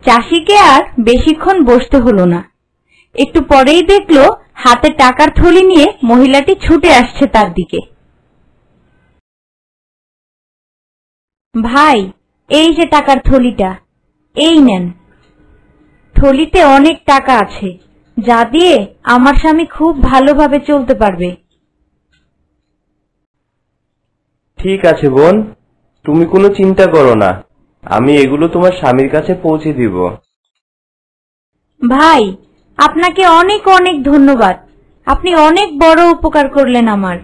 চাষিকে আর বেশিক্ষণ বসতে হলো না। একটু পরেই দেখলো হাতে টাকার থলি নিয়ে মহিলাটি ছুটে আসছে তার দিকে। ভাই, এই যে টাকার থলিটা, এই নেন। থলিতে অনেক টাকা আছে, যা দিয়ে আমার স্বামী খুব ভালোভাবে চলতে পারবে। ঠিক আছে বোন, তুমি কোনো চিন্তা করো না, আমি এগুলো তোমার স্বামীর কাছে পৌঁছে দিব। ভাই, আপনাকে অনেক অনেক ধন্যবাদ, আপনি অনেক বড় উপকার করলেন আমার।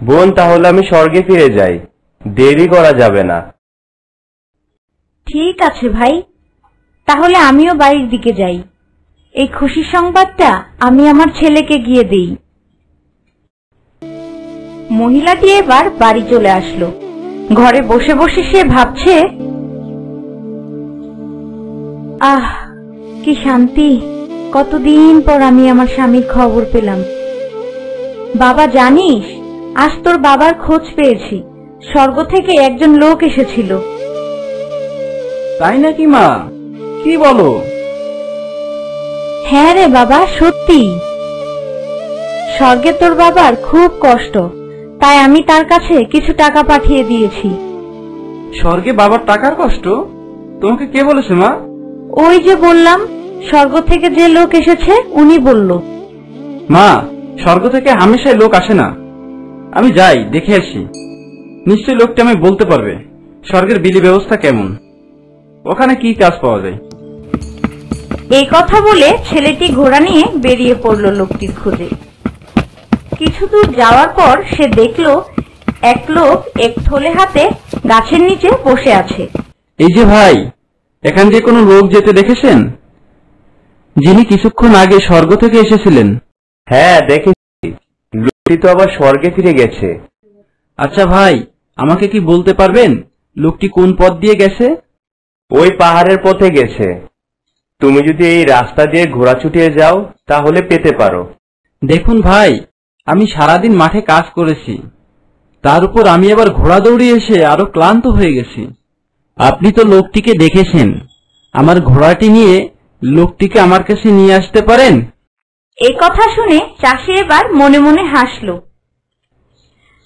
বোন, তাহলে আমি স্বর্গে ফিরে যাই, দেরি করা যাবে না। ঠিক আছে ভাই, তাহলে আমিও বাড়ির দিকে যাই। এই খুশির সংবাদটা আমি আমার ছেলেকে গিয়ে দেই। মহিলাটি এবার বাড়ি চলে আসলো। ঘরে বসে বসে সে ভাবছে, আহ কি শান্তি, কতদিন পর আমি আমার স্বামীর খবর পেলাম। বাবা জানিস, আজ তোর বাবার খোঁজ পেয়েছি, স্বর্গ থেকে একজন লোক এসেছিল। তাই নাকি মা, কি বলো? হ্যাঁ রে বাবা, সত্যি। স্বর্গে তোর বাবার খুব কষ্ট, তাই আমি তার কাছে কিছু টাকা পাঠিয়ে দিয়েছি। স্বর্গে বাবার টাকার কষ্ট? তোমাকে কে বলেছে মা? ওই যে বললাম, স্বর্গ থেকে যে লোক এসেছে উনি বলল। মা, স্বর্গ থেকে হামেশাই লোক আসে না, আমি যাই দেখে আসি, নিশ্চয় লোকটা আমি বলতে পারবে স্বর্গের বিধি ব্যবস্থা কেমন, ওখানে কি কাজ পাওয়া যায়। এই কথা বলে ছেলেটি ঘোড়া নিয়ে বেরিয়ে পড়ল লোকটির খোঁজে। কিছু দূর যাওয়ার পর সে দেখল এক লোক এক থলে হাতে গাছের নিচে বসে আছে। এই যে ভাই, এখান দিয়ে কোনো লোক যেতে দেখেছেন, যিনি কিছুক্ষণ আগে স্বর্গ থেকে এসেছিলেন? হ্যাঁ দেখেছি, লোকটি তো আবার স্বর্গে ফিরে গেছে। আচ্ছা ভাই, আমাকে কি বলতে পারবেন লোকটি কোন পথ দিয়ে গেছে? ওই পাহাড়ের পথে গেছে। তুমি যদি এই রাস্তা দিয়ে ঘোড়া ছুটিয়ে যাও তাহলে পেতে পারো। দেখুন ভাই, আমি সারাদিন মাঠে কাজ করেছি, তার উপর আমি আবার ঘোড়া দৌড়িয়ে এসে আরো ক্লান্ত হয়ে গেছি। আপনি তো লোকটিকে দেখেছেন, আমার ঘোড়াটি নিয়ে লোকটিকে আমার কাছে নিয়ে আসতে পারেন? এই কথা শুনে চাষি এবার মনে মনে হাসল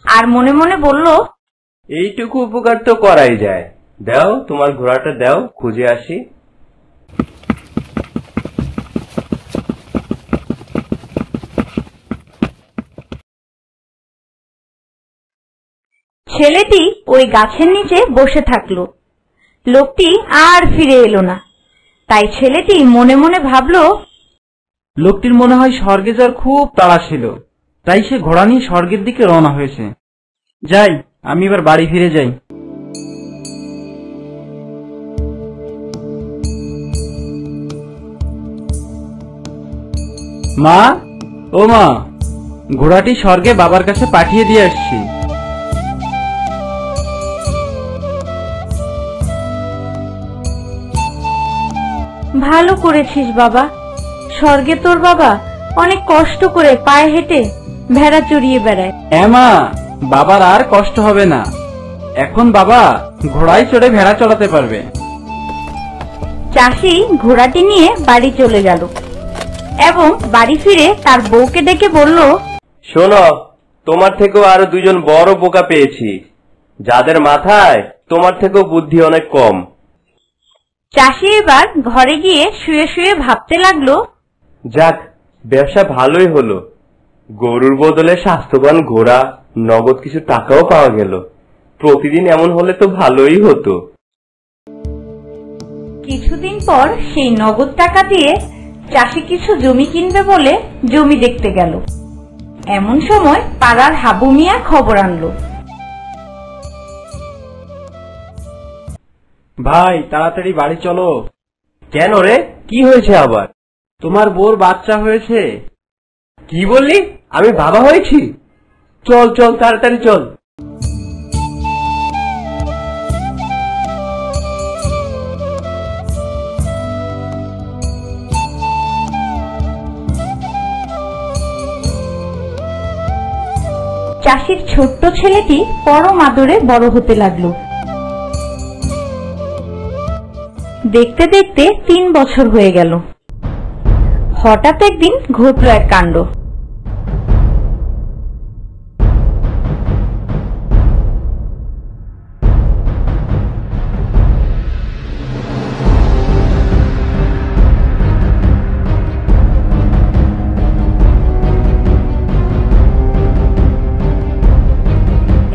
আর মনে মনে বলল, এইটুকু উপকার তো করাই যায়, দাও তোমার ঘোড়াটা দাও, খুঁজে আসি। ছেলেটি ওই গাছের নিচে বসে থাকলো। লোকটি আর ফিরে এলো না। তাই ছেলেটি মনে মনে ভাবল, লোকটির মনে হয় স্বর্গে যাওয়ার খুব তাড়া ছিল, তাই সে ঘোড়া নিয়ে স্বর্গের দিকে রওনা হয়েছে। যাই, আমি এবার বাড়ি ফিরে যাই। মা, ও মা, ঘোড়াটি স্বর্গে বাবার কাছে পাঠিয়ে দিয়ে আসছি। ভালো করেছিস বাবা, স্বর্গে তোর বাবা অনেক কষ্ট করে পায়ে হেঁটে ভেড়া চড়িয়ে বেড়ায়। হ্যাঁ মা, বাবার আর কষ্ট হবে না, এখন বাবা ঘোড়ায় চড়ে ভেড়া চড়াতে পারবে। চাষি ঘোড়াটি নিয়ে বাড়ি চলে গেল এবং বাড়ি ফিরে তার বউকে ডেকে বলল, শোনো, তোমার থেকেও আরো দুজন বড় বোকা পেয়েছি, যাদের মাথায় তোমার থেকেও বুদ্ধি অনেক কম। চাষি এবার ঘরে গিয়ে শুয়ে শুয়ে ভাবতে লাগলো, যাক, ব্যবসা ভালোই হলো, গরুর বদলে স্বাস্থ্যবান ঘোড়া, নগদ কিছু টাকাও পাওয়া গেল। প্রতিদিন এমন হলে তো ভালোই হতো। কিছুদিন পর সেই নগদ টাকা দিয়ে চাষি কিছু জমি কিনবে বলে জমি দেখতে গেল। এমন সময় পাড়ার হাবু মিয়া খবর আনলো, ভাই তাড়াতাড়ি বাড়ি চলো। কেন রে, কি হয়েছে আবার? তোমার বউর বাচ্চা হয়েছে। কি বললি? আমি বাবা হয়েছি? চল চল তাড়াতাড়ি চল। চাষির ছোট্ট ছেলেটি পরম আদরে বড় হতে লাগলো। দেখতে দেখতে 3 বছর হয়ে গেল। হঠাৎ একদিন ঘটল এক কাণ্ড।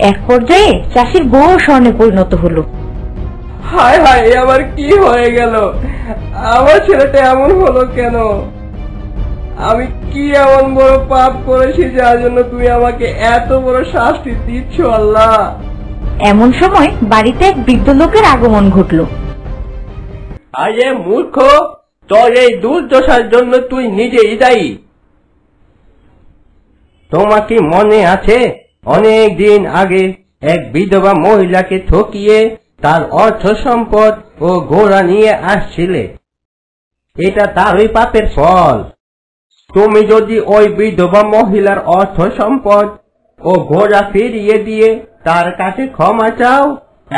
এক পর্যায়ে চাষির বউ স্বর্ণে পরিণত হলো। হায় হায়, আমার কি হয়ে গেল? আমার ছেলেটা এমন হলো কেন? আমি কি এমন বড় পাপ করেছি যার জন্য তুমি আমাকে এত বড় শাস্তি দিচ্ছ আল্লাহ? এমন সময় বাড়িতে এক বৃদ্ধ লোকের আগমন ঘটলো। আরে মূর্খ, তোর এই দুর্দশার জন্য তুই নিজেই দায়ী। তোমার কি মনে আছে অনেক দিন আগে এক বিধবা মহিলাকে ঠকিয়ে তার অর্থ সম্পদ ও ঘোড়া নিয়ে আসছিলে? এটা তারই পাপের ফল। তুমি যদি ওই বিধবা মহিলার অর্থ সম্পদ ও ঘোড়া ফিরিয়ে দিয়ে তার কাছে ক্ষমা চাও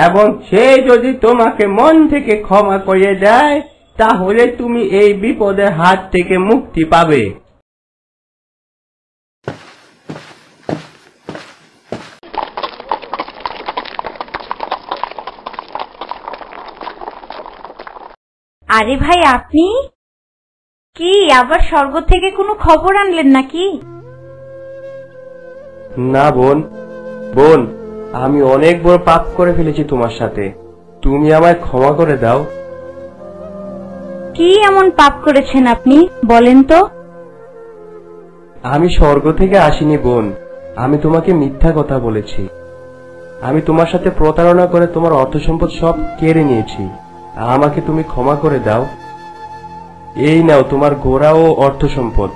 এবং সে যদি তোমাকে মন থেকে ক্ষমা করে দেয়, তাহলে তুমি এই বিপদের হাত থেকে মুক্তি পাবে। আরে ভাই, আপনি কি আবার স্বর্গ থেকে কোনো খবর আনলেন নাকি? না বোন, আমি অনেক বড় পাপ করে ফেলেছি তোমার সাথে। তুমি আমায় ক্ষমা করে দাও। কি এমন পাপ করেছেন আপনি, বলেন তো? আমি স্বর্গ থেকে আসিনি বোন, আমি তোমাকে মিথ্যা কথা বলেছি। আমি তোমার সাথে প্রতারণা করে তোমার অর্থ সম্পদ সব কেড়ে নিয়েছি। আমাকে তুমি ক্ষমা করে দাও। এই নাও তোমার ঘোড়া ও অর্থ সম্পদ।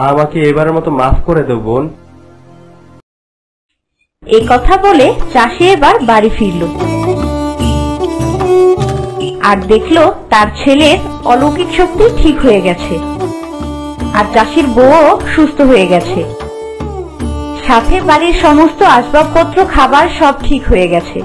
আমাকে এবারের মতো মাফ করে দাও বোন। এই কথা বলে চাষি এবার বাড়ি ফিরল আর দেখলো তার ছেলের অলৌকিক শক্তি ঠিক হয়ে গেছে আর চাষির বউও সুস্থ হয়ে গেছে। সাথে বাড়ির সমস্ত আসবাবপত্র, খাবার সব ঠিক হয়ে গেছে।